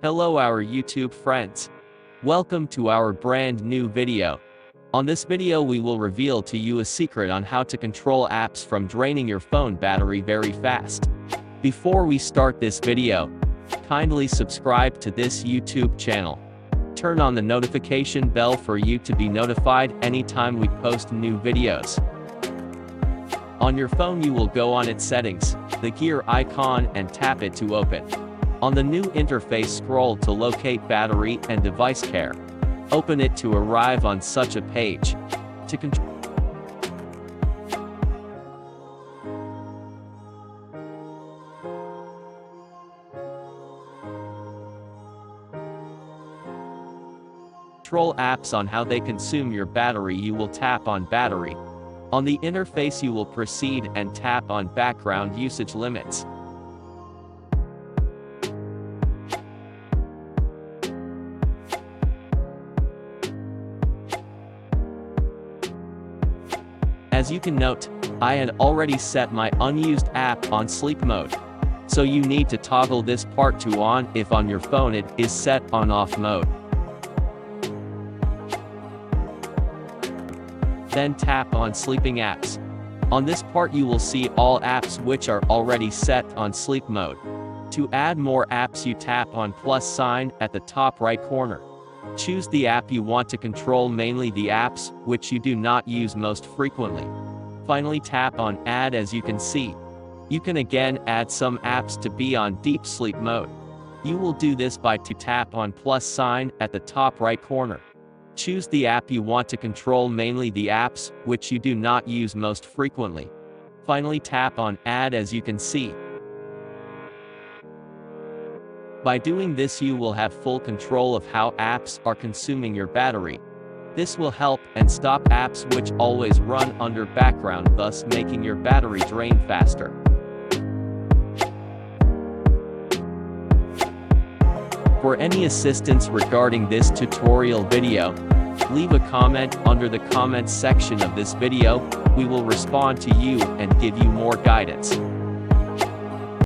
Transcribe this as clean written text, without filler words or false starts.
Hello our YouTube friends. Welcome to our brand new video. On this video we will reveal to you a secret on how to control apps from draining your phone battery very fast. Before we start this video, kindly subscribe to this YouTube channel. Turn on the notification bell for you to be notified anytime we post new videos. On your phone you will go on its settings, the gear icon, and tap it to open. On the new interface scroll to locate battery and device care. Open it to arrive on such a page. To control apps on how they consume your battery, you will tap on battery. On the interface you will proceed and tap on background usage limits. As you can note, I had already set my unused app on sleep mode. So you need to toggle this part to on if on your phone it is set on off mode. Then tap on sleeping apps. On this part you will see all apps which are already set on sleep mode. To add more apps you tap on plus sign at the top right corner. Choose the app you want to control, mainly the apps which you do not use most frequently. Finally tap on add. As you can see, you can again add some apps to be on deep sleep mode. You will do this by to tap on plus sign at the top right corner. Choose the app you want to control, mainly the apps which you do not use most frequently. Finally tap on add. As you can see, by doing this you will have full control of how apps are consuming your battery. This will help and stop apps which always run under background, thus making your battery drain faster. For any assistance regarding this tutorial video, leave a comment under the comments section of this video. We will respond to you and give you more guidance.